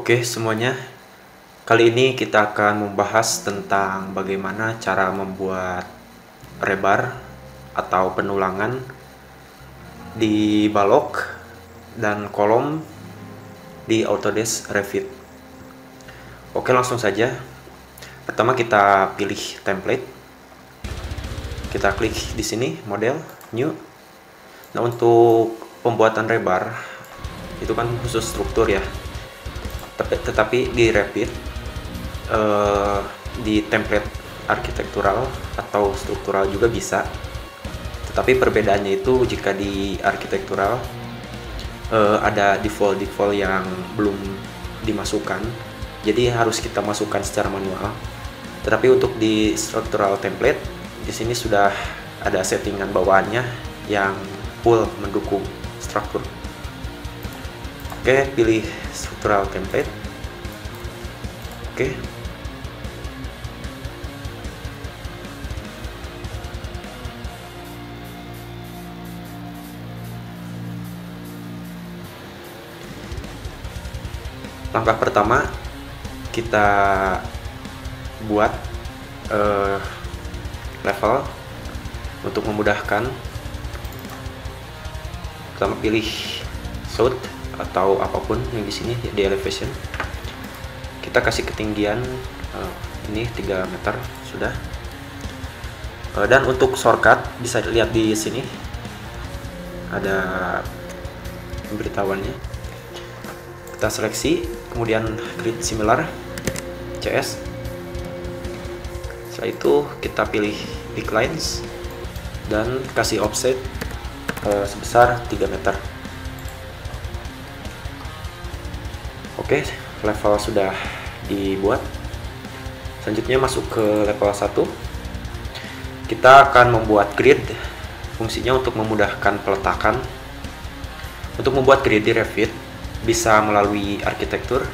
Oke semuanya, kali ini kita akan membahas tentang bagaimana cara membuat rebar atau penulangan di balok dan kolom di Autodesk Revit. Oke, langsung saja. Pertama kita pilih template. Kita klik di sini model new. Nah, untuk pembuatan rebar itu kan khusus struktur ya. Tetapi di Revit di template arsitektural atau struktural juga bisa. Tetapi perbedaannya itu jika di arsitektural ada default yang belum dimasukkan, jadi harus kita masukkan secara manual. Tetapi untuk di structural template di sini sudah ada settingan bawaannya yang full mendukung struktur. Oke, pilih structural template. Oke. Langkah pertama kita buat level untuk memudahkan. Pertama pilih south atau apapun yang di sini di elevation. Kita kasih ketinggian ini 3 meter sudah. Dan untuk shortcut bisa dilihat di sini ada pemberitahuannya. Kita seleksi, kemudian create similar CS. Setelah itu kita pilih big lines dan kasih offset sebesar 3 meter. Oke, level sudah dibuat. Selanjutnya masuk ke level 1. Kita akan membuat grid. Fungsinya untuk memudahkan peletakan. Untuk membuat grid di Revit bisa melalui arsitektur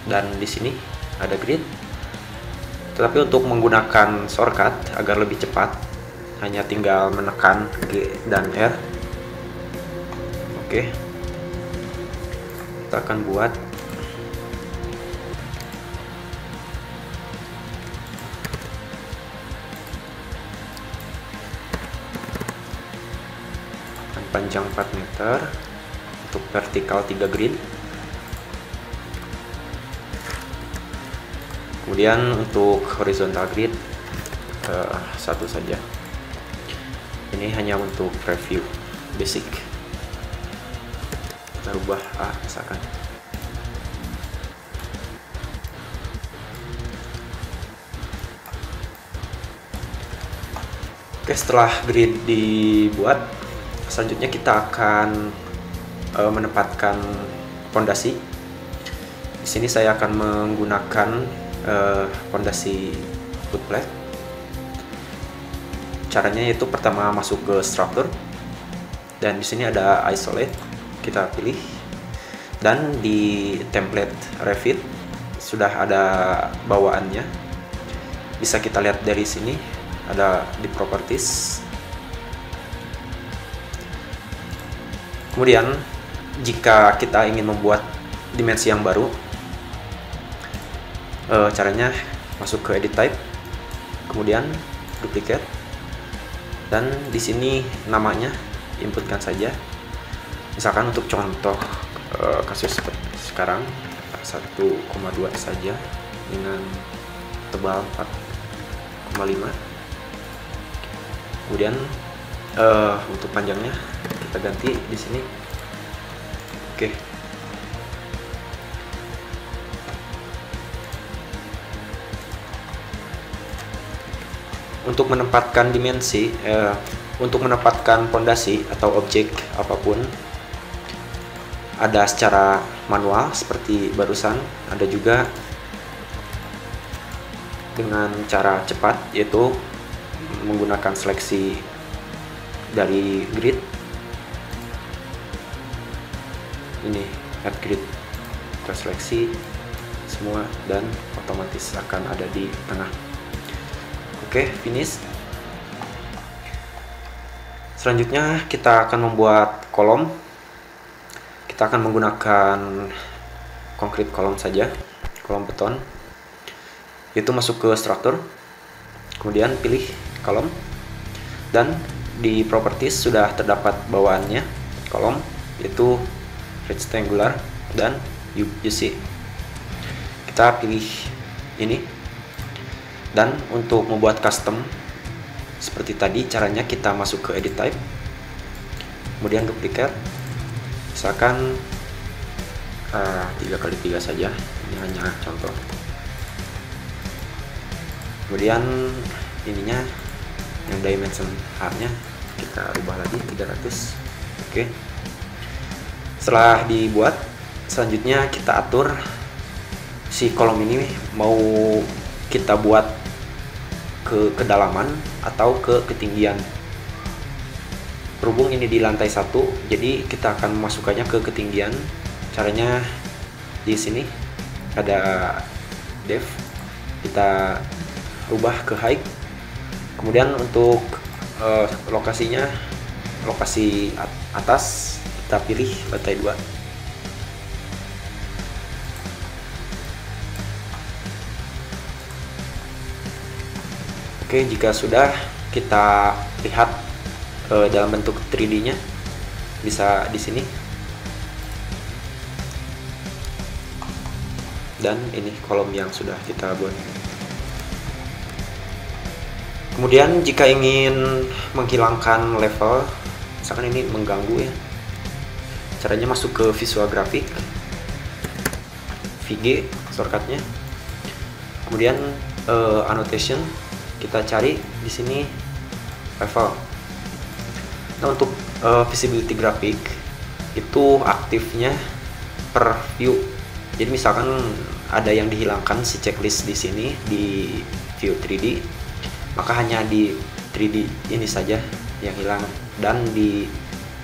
dan di sini ada grid. Tetapi untuk menggunakan shortcut agar lebih cepat, hanya tinggal menekan G dan R. Oke. Kita akan buat panjang 4 meter, untuk vertikal 3 grid. Kemudian untuk horizontal grid satu saja. Ini hanya untuk preview basic. Kita rubah A misalkan. Oke, setelah grid dibuat, selanjutnya kita akan menempatkan fondasi. Di sini saya akan menggunakan fondasi footplate. Caranya yaitu pertama masuk ke struktur dan di sini ada isolate, kita pilih. Dan di template Revit sudah ada bawaannya. Bisa kita lihat dari sini, ada di properties. Kemudian jika kita ingin membuat dimensi yang baru, caranya masuk ke edit type, kemudian duplicate, dan di sini namanya inputkan saja. Misalkan untuk contoh kasus seperti sekarang 1,2 saja dengan tebal 4,5. Kemudian untuk panjangnya kita ganti di sini. Oke. Untuk menempatkan dimensi, untuk menempatkan fondasi atau objek apapun, ada secara manual seperti barusan, ada juga dengan cara cepat, yaitu menggunakan seleksi dari grid. Ini add grid, kita seleksi semua dan otomatis akan ada di tengah. Oke, finish. Selanjutnya kita akan membuat kolom. Kita akan menggunakan concrete column saja, kolom beton. Itu masuk ke struktur, kemudian pilih kolom, dan di properties sudah terdapat bawaannya kolom, yaitu rectangular dan UC. Kita pilih ini, dan untuk membuat custom seperti tadi caranya, kita masuk ke edit type, kemudian duplicate, misalkan 3x3 saja, ini hanya contoh. Kemudian ininya yang dimension H-nya kita rubah lagi 300. Oke. Setelah dibuat, selanjutnya kita atur si kolom ini mau kita buat ke kedalaman atau ke ketinggian. Berhubung ini di lantai 1, jadi kita akan memasukkannya ke ketinggian. Caranya di sini ada depth, kita rubah ke height. Kemudian untuk lokasinya, lokasi atas kita pilih lantai 2. Oke, jika sudah, kita lihat dalam bentuk 3D-nya bisa di sini. Dan ini kolom yang sudah kita buat. Kemudian jika ingin menghilangkan level, misalkan ini mengganggu ya, caranya masuk ke visual graphic, VG shortcutnya, kemudian annotation, kita cari di sini level. Nah, untuk visibility graphic itu aktifnya per view. Jadi misalkan ada yang dihilangkan si checklist di sini di view 3D, maka hanya di 3D ini saja yang hilang, dan di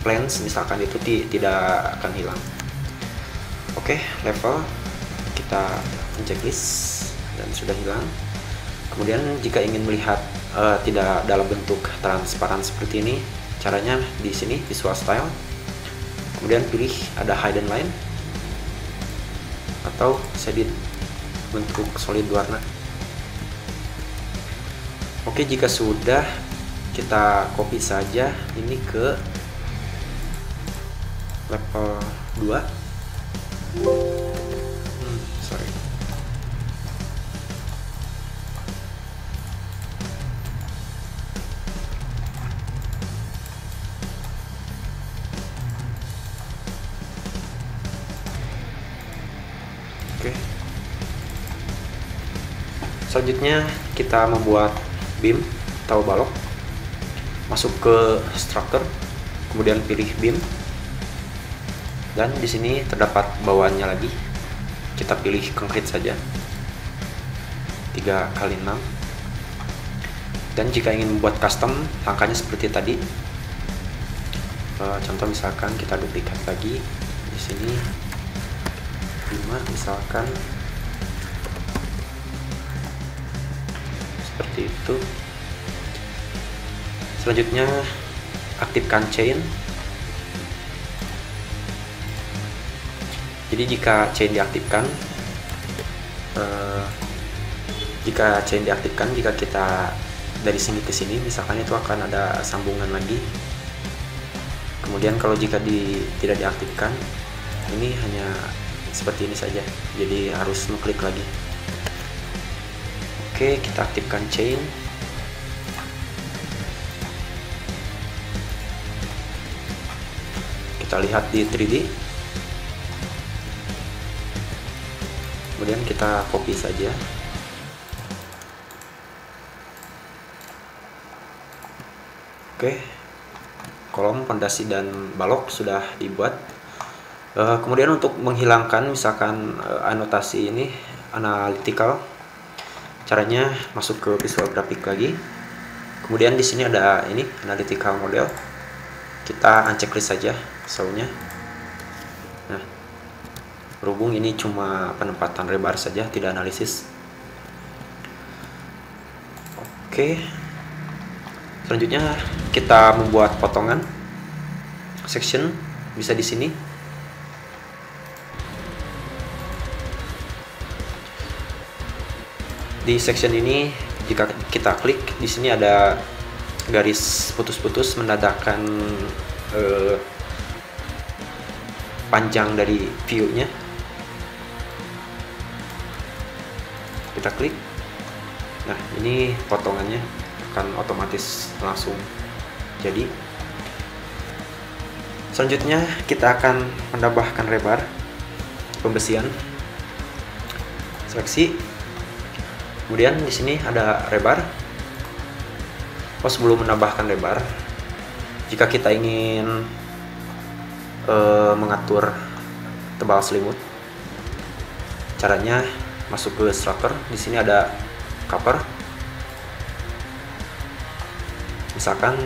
planes misalkan itu tidak akan hilang. Oke, level kita checklist dan sudah hilang. Kemudian jika ingin melihat tidak dalam bentuk transparan seperti ini, caranya di sini visual style, kemudian pilih ada hidden line atau shaded bentuk solid warna. Oke, jika sudah, kita copy saja ini ke level 2. Sorry. Oke. Selanjutnya kita membuat beam atau balok. Masuk ke structure, kemudian pilih beam, dan di sini terdapat bawaannya lagi. Kita pilih concrete saja 3x6. Dan jika ingin membuat custom, langkahnya seperti tadi. Contoh misalkan kita duplikat lagi di sini 5 misalkan, seperti itu. Selanjutnya aktifkan chain. Jadi jika chain diaktifkan, jika kita dari sini ke sini misalkan, itu akan ada sambungan lagi. Kemudian kalau jika tidak diaktifkan, ini hanya seperti ini saja, jadi harus mengklik lagi. Oke, kita aktifkan chain. Kita lihat di 3D, kemudian kita copy saja. Oke, kolom, pondasi, dan balok sudah dibuat. Kemudian untuk menghilangkan misalkan anotasi ini, analytical, caranya masuk ke visual graphic lagi. Kemudian di sini ada ini analytical model, kita unchecklist saja sewnya. Nah, berhubung ini cuma penempatan rebar saja, tidak analisis. Oke, selanjutnya kita membuat potongan section, bisa di sini. Di section ini jika kita klik di sini ada garis putus-putus menandakan panjang dari view-nya. Kita klik. Nah, ini potongannya akan otomatis langsung jadi. Selanjutnya kita akan menambahkan lebar pembesian. Seleksi. Kemudian di sini ada lebar. Sebelum menambahkan lebar, jika kita ingin mengatur tebal selimut, caranya masuk ke structure. Di sini ada cover. Misalkan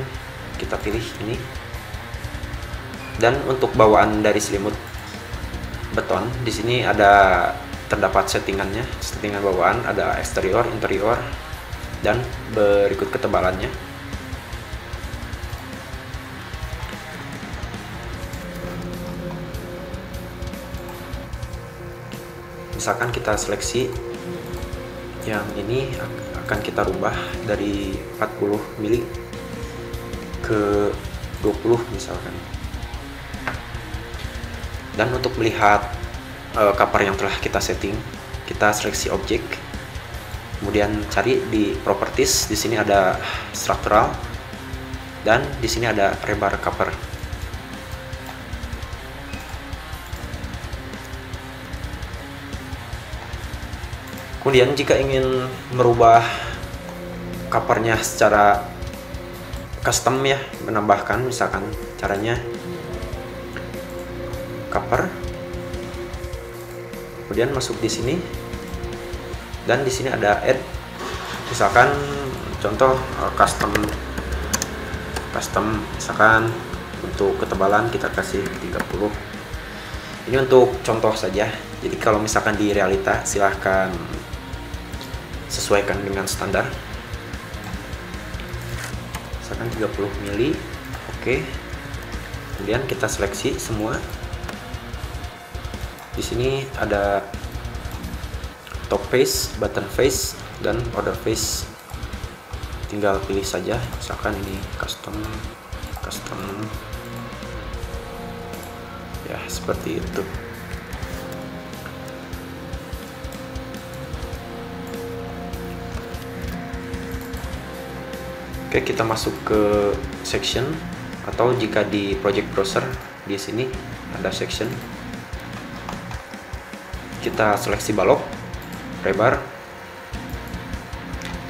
kita pilih ini. Dan untuk bawaan dari selimut beton, di sini ada terdapat settingannya. Settingan bawaan ada eksterior, interior, dan berikut ketebalannya. Misalkan kita seleksi yang ini, akan kita rubah dari 40 mili ke 20 misalkan. Dan untuk melihat cover yang telah kita setting, kita seleksi objek, kemudian cari di properties. Di sini ada structural dan di sini ada rebar cover. Kemudian jika ingin merubah covernya secara custom ya, menambahkan, misalkan caranya cover, kemudian masuk di sini, dan di sini ada add, misalkan contoh custom misalkan untuk ketebalan kita kasih 30. Ini untuk contoh saja, jadi kalau misalkan di realita silahkan sesuaikan dengan standar. Misalkan 30 mili. Oke. Kemudian kita seleksi semua. Di sini ada top face, button face, dan order face. Tinggal pilih saja, misalkan ini custom ya, seperti itu. Oke, kita masuk ke section, atau jika di project browser di sini ada section, kita seleksi balok, lebar,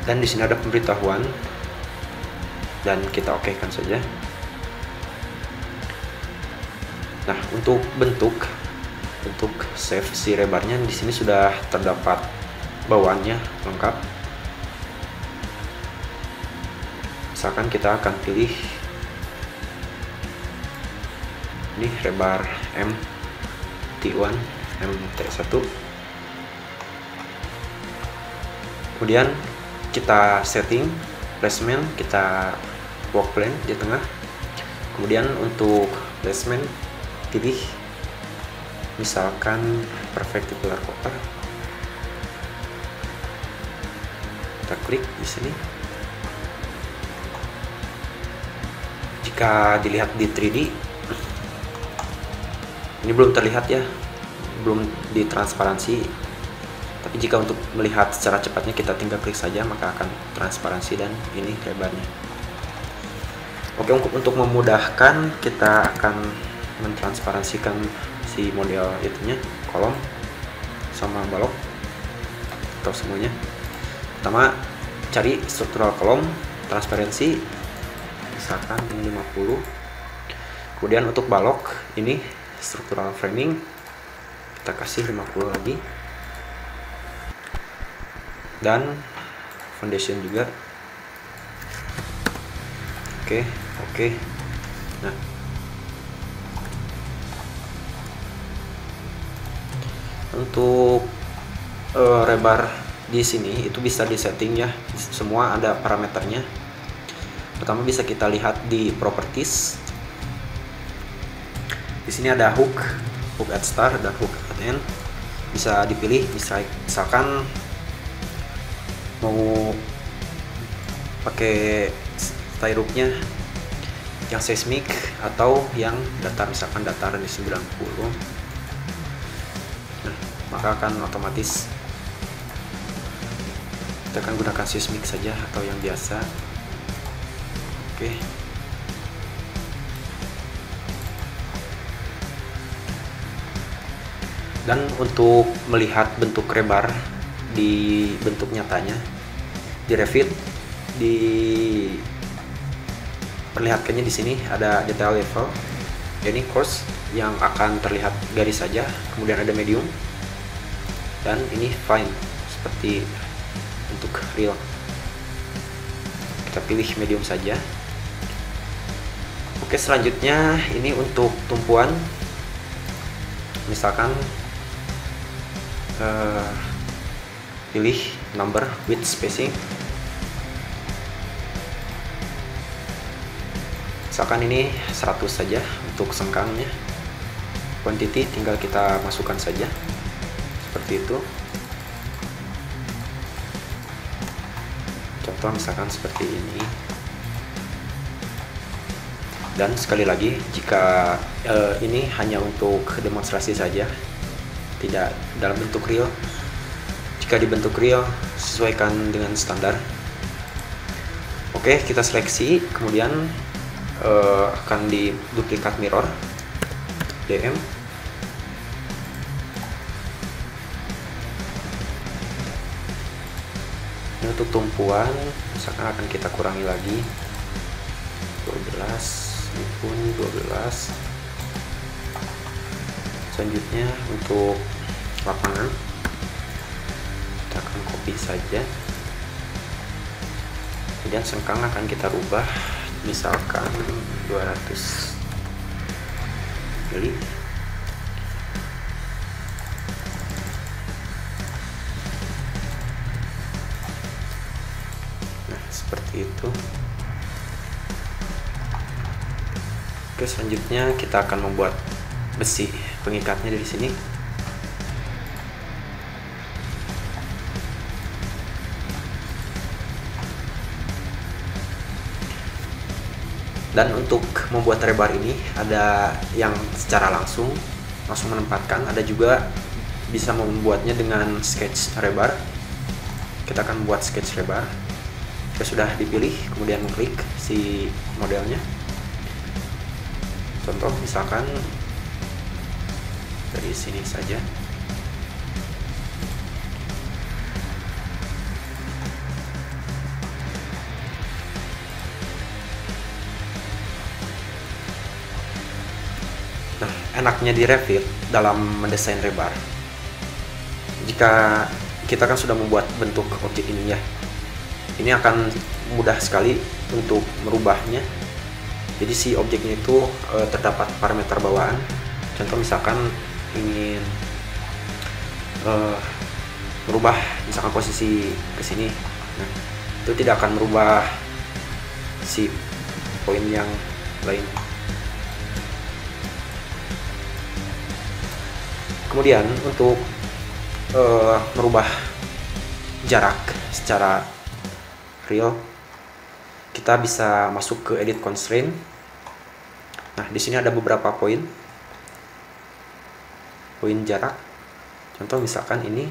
dan di sini ada pemberitahuan, dan kita okekan saja. Nah, untuk bentuk save si lebarnya di sini sudah terdapat bawaannya lengkap. Misalkan kita akan pilih ini lebar MT1, MT1. Kemudian kita setting placement, kita work plane di tengah. Kemudian untuk placement pilih misalkan perpendicular cover. Kita klik di sini. Jika dilihat di 3D, ini belum terlihat ya, belum ditransparansi. Tapi jika untuk melihat secara cepatnya kita tinggal klik saja, maka akan transparansi dan ini lebarnya. Oke, untuk memudahkan kita akan mentransparansikan si model itunya, kolom sama balok atau semuanya. Pertama, cari struktural kolom, transparansi, misalkan ini 50. Kemudian untuk balok ini struktural framing, kita kasih 50 lagi, dan foundation juga. Oke. Nah, untuk lebar di sini itu bisa disetting ya, semua ada parameternya. Pertama bisa kita lihat di properties. Di sini ada hook at start dan hook at end. Bisa dipilih, misalkan mau pakai tie rope-nya yang seismik atau yang datar, misalkan datar di 90, nah maka akan otomatis kita akan gunakan seismik saja atau yang biasa. Oke. Dan untuk melihat bentuk rebar di bentuk nyatanya di Revit, perlihatkannya di sini ada detail level, ini coarse yang akan terlihat garis saja, kemudian ada medium, dan ini fine seperti untuk real. Kita pilih medium saja. Oke, selanjutnya ini untuk tumpuan, misalkan pilih number with spacing, misalkan ini 100 saja untuk sengkangnya. Quantity tinggal kita masukkan saja seperti itu. Contoh misalkan seperti ini. Dan sekali lagi, jika ini hanya untuk demonstrasi saja, tidak dalam bentuk real. Jika di bentuk real, sesuaikan dengan standar. Oke, kita seleksi, kemudian akan di duplikat mirror, DM. Ini untuk tumpuan, misalkan akan kita kurangi lagi 12, ini pun 12. Selanjutnya untuk lapangan, kita akan copy saja. Kemudian sengkang akan kita rubah, misalkan 200 mili. Nah, seperti itu. Oke, selanjutnya kita akan membuat besi pengikatnya dari sini. Dan untuk membuat rebar ini ada yang secara langsung menempatkan, ada juga bisa membuatnya dengan sketch rebar. Kita akan membuat sketch rebar. Jika sudah dipilih, kemudian klik si modelnya. Contoh misalkan dari sini saja. Nah, enaknya di Revit dalam mendesain rebar, jika kita kan sudah membuat bentuk objek ini ya, ini akan mudah sekali untuk merubahnya. Jadi si objeknya itu terdapat parameter bawaan. Contoh misalkan ingin merubah misalkan posisi ke sini, nah itu tidak akan merubah si poin yang lain. Kemudian untuk merubah jarak secara real, kita bisa masuk ke edit constraint. Nah, di sini ada beberapa poin jarak. Contoh misalkan ini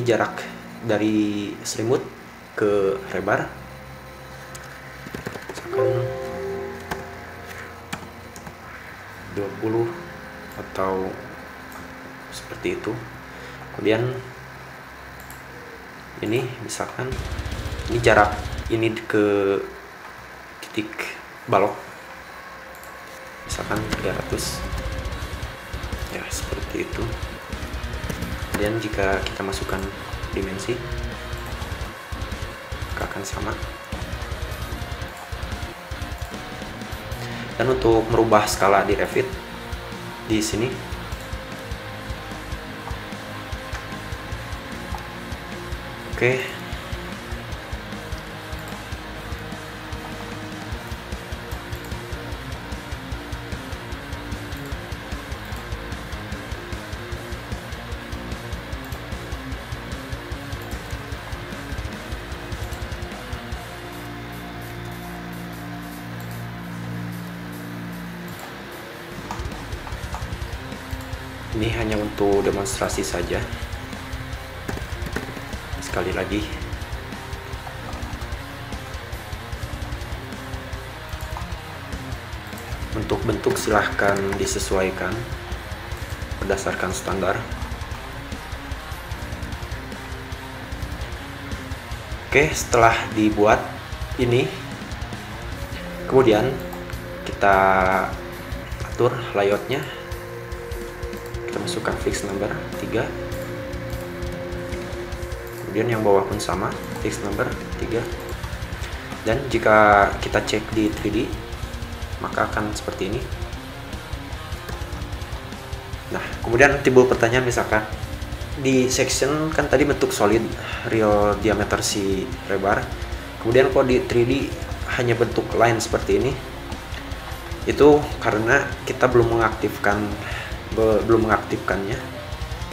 jarak dari selimut ke rebar, misalkan 20 atau seperti itu. Kemudian ini misalkan ini jarak ini ke titik balok, misalkan 300 ya, seperti itu. Kemudian jika kita masukkan dimensi, akan sama. Dan untuk merubah skala di Revit, di sini oke. Ini hanya untuk demonstrasi saja. Sekali lagi, untuk bentuk silahkan disesuaikan berdasarkan standar. Oke, setelah dibuat ini, kemudian kita atur layoutnya. Kita masukkan fix number 3, kemudian yang bawah pun sama, fix number 3. Dan jika kita cek di 3D, maka akan seperti ini. Nah, kemudian timbul pertanyaan, misalkan di section kan tadi bentuk solid real diameter si rebar, kemudian kok di 3D hanya bentuk line seperti ini. Itu karena kita belum mengaktifkannya.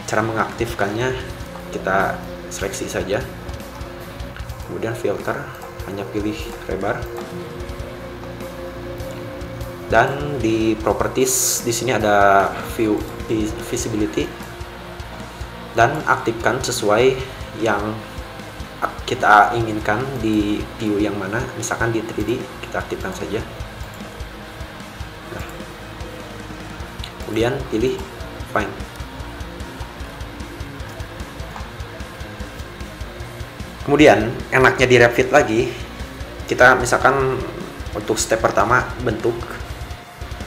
Cara mengaktifkannya kita seleksi saja, kemudian filter, hanya pilih rebar, dan di properties di sini ada view visibility, dan aktifkan sesuai yang kita inginkan di view yang mana. Misalkan di 3D kita aktifkan saja. Nah, kemudian pilih find. Kemudian enaknya di Revit lagi, kita misalkan untuk step pertama bentuk,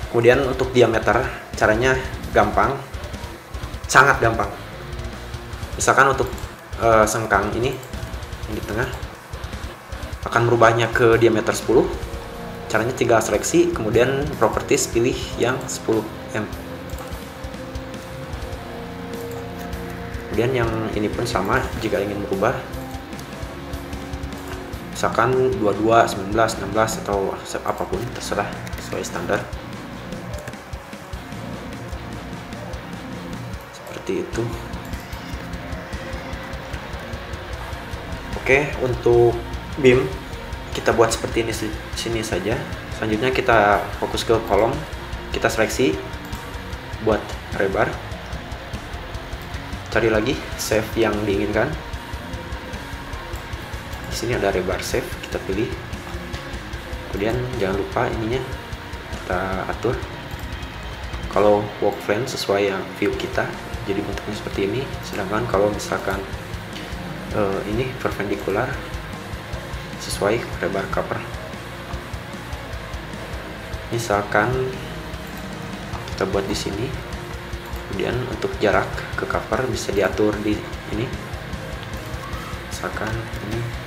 kemudian untuk diameter caranya gampang, sangat gampang. Misalkan untuk sengkang ini yang di tengah akan merubahnya ke diameter 10. Caranya tinggal seleksi, kemudian properties pilih yang 10 mm. Kemudian yang ini pun sama, jika ingin merubah misalkan 22, 19, 16 atau apapun terserah sesuai standar. Seperti itu. Oke, untuk beam kita buat seperti ini sini saja. Selanjutnya kita fokus ke kolom, kita seleksi buat rebar, cari lagi save yang diinginkan. Di sini ada rebar save, kita pilih, kemudian jangan lupa ininya kita atur kalau work plane sesuai yang view kita, jadi bentuknya seperti ini. Sedangkan kalau misalkan ini perpendicular sesuai rebar cover. Misalkan kita buat di sini, kemudian untuk jarak ke cover bisa diatur di ini. Misalkan ini.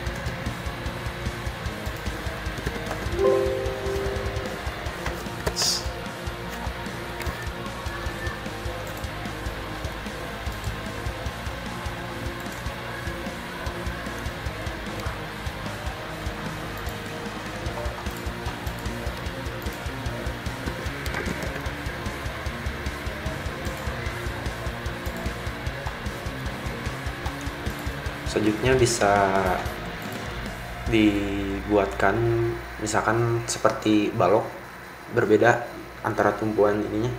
Selanjutnya bisa dibuatkan misalkan seperti balok, berbeda antara tumpuan ininya.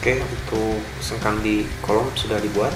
Oke, untuk sengkang di kolom sudah dibuat.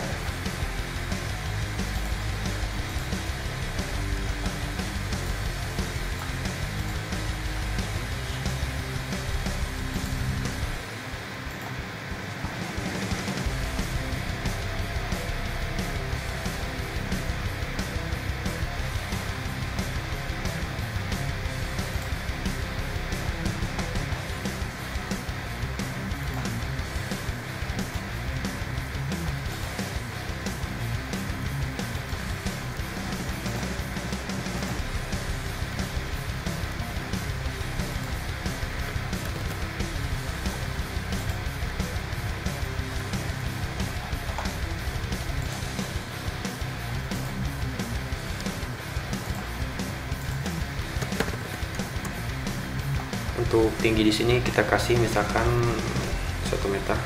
Untuk tinggi di sini kita kasih misalkan 1 meter.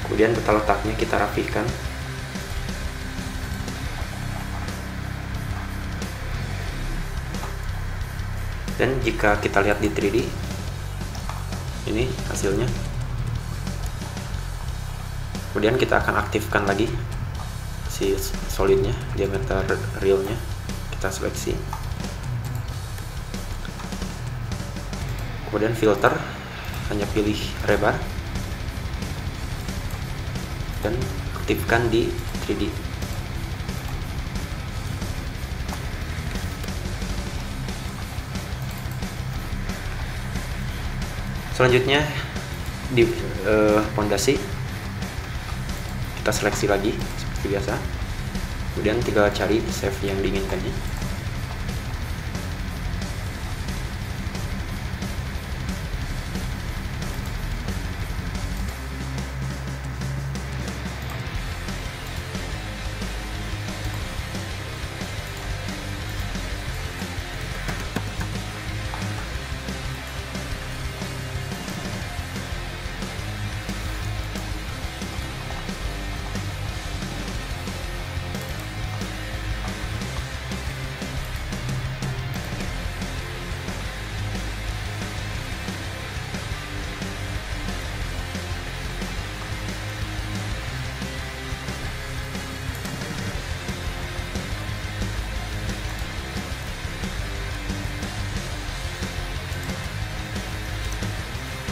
Kemudian tata letaknya kita rapihkan. Dan jika kita lihat di 3D, ini hasilnya. Kemudian kita akan aktifkan lagi si solidnya, diameter realnya kita seleksi. Kemudian filter, hanya pilih rebar dan aktifkan di 3D. Selanjutnya di pondasi kita seleksi lagi seperti biasa, kemudian tinggal cari save yang diinginkannya.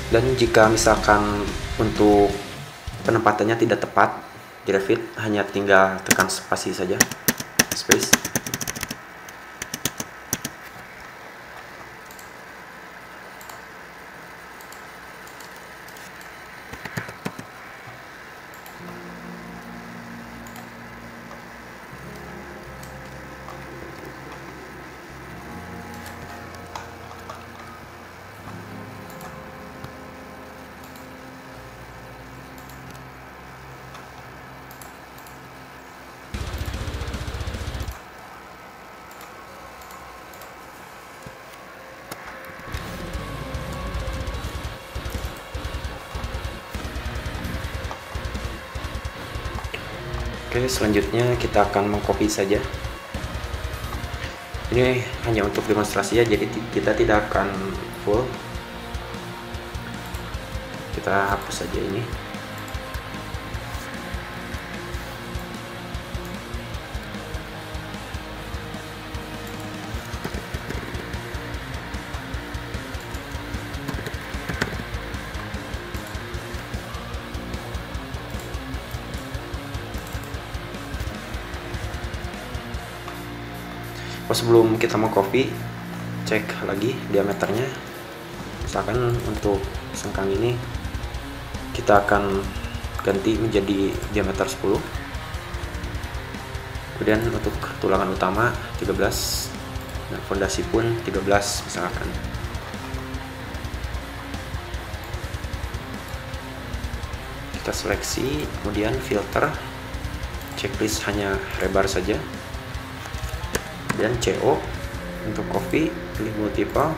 Dan jika misalkan untuk penempatannya tidak tepat di Revit, hanya tinggal tekan spasi saja, space. Oke, selanjutnya kita akan mengcopy saja. Ini hanya untuk demonstrasi ya, jadi kita tidak akan full. Kita hapus saja ini. Sebelum kita mau copy, cek lagi diameternya. Misalkan untuk sengkang ini kita akan ganti menjadi diameter 10. Kemudian untuk tulangan utama 13 dan fondasi pun 13 misalkan. Kita seleksi, kemudian filter, checklist hanya rebar saja. Dan CO untuk copy, pilih multiple,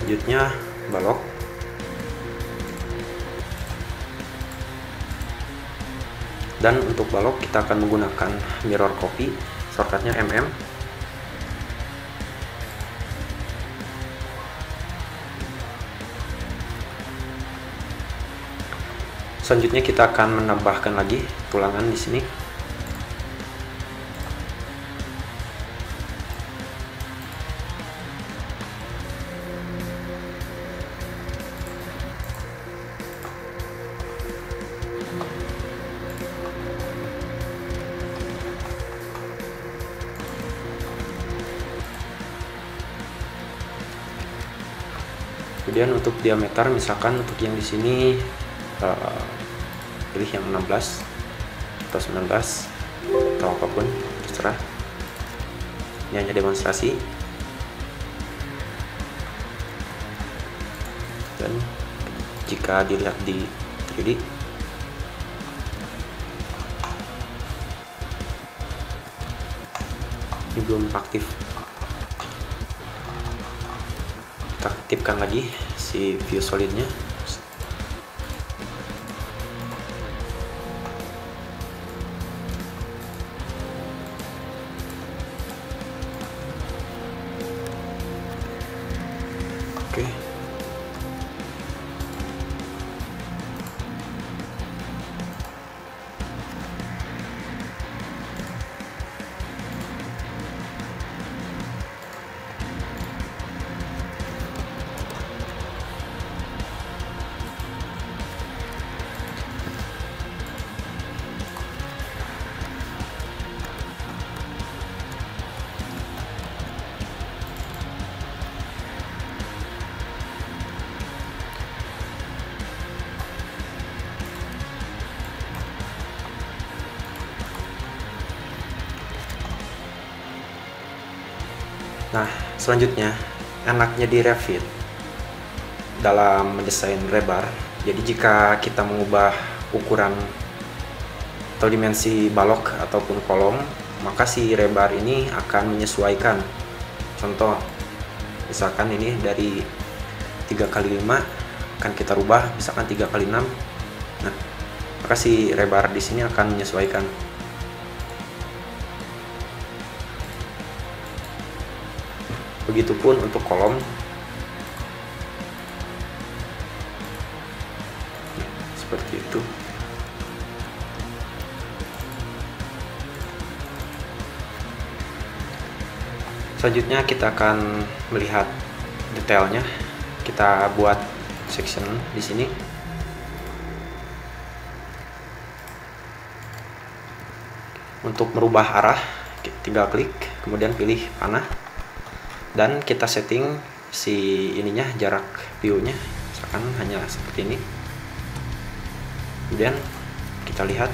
Selanjutnya balok. Dan untuk balok kita akan menggunakan mirror copy, shortcutnya mm. Selanjutnya kita akan menambahkan lagi tulangan di sini. Kemudian untuk diameter, misalkan untuk yang di sini pilih yang 16 atau 19 atau apapun, terserah. Ini hanya demonstrasi. Dan jika dilihat di 3D, ini belum aktif. Kita aktifkan lagi si view solidnya. Oke. Nah, selanjutnya enaknya di Revit dalam mendesain rebar. Jadi jika kita mengubah ukuran atau dimensi balok ataupun kolom, maka si rebar ini akan menyesuaikan. Contoh, misalkan ini dari 3x5 akan kita rubah misalkan 3x6. Nah, maka si rebar di sini akan menyesuaikan. Begitupun untuk kolom. Seperti itu. Selanjutnya kita akan melihat detailnya. Kita buat section di sini. Untuk merubah arah, tinggal klik, kemudian pilih panah. Dan kita setting si ininya, jarak view-nya misalkan hanya seperti ini. Kemudian kita lihat.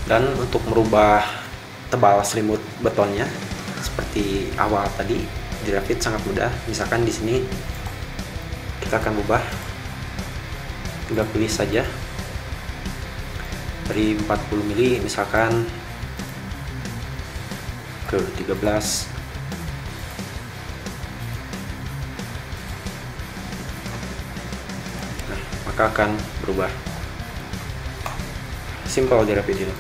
Dan untuk merubah tebal selimut betonnya seperti awal tadi di Revit sangat mudah. Misalkan di sini kita akan ubah, tinggal pilih saja dari 40 mili misalkan ke 13. maka akan berubah. Simple di Revit ini.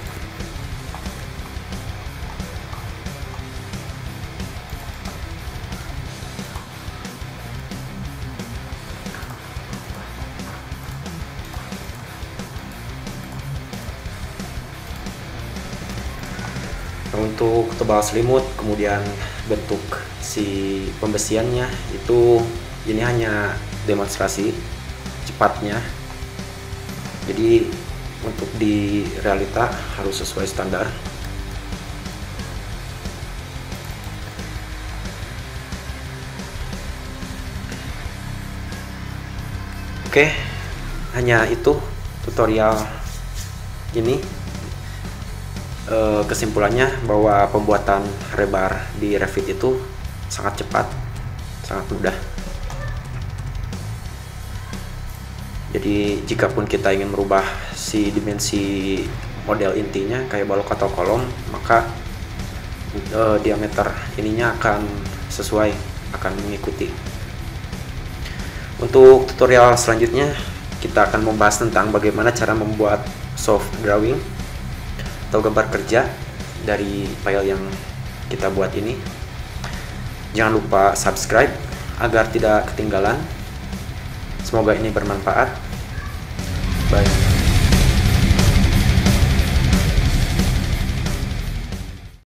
Untuk tebal selimut, kemudian bentuk si pembesiannya itu, ini hanya demonstrasi cepatnya. Jadi untuk di realita harus sesuai standar. Oke, hanya itu tutorial ini. Kesimpulannya bahwa pembuatan rebar di Revit itu sangat cepat, sangat mudah. Jadi jikapun kita ingin merubah si dimensi model intinya kayak balok atau kolom, maka diameter ininya akan sesuai, akan mengikuti. Untuk tutorial selanjutnya kita akan membahas tentang bagaimana cara membuat soft drawing atau gambar kerja dari file yang kita buat ini. Jangan lupa subscribe agar tidak ketinggalan. Semoga ini bermanfaat. Bye.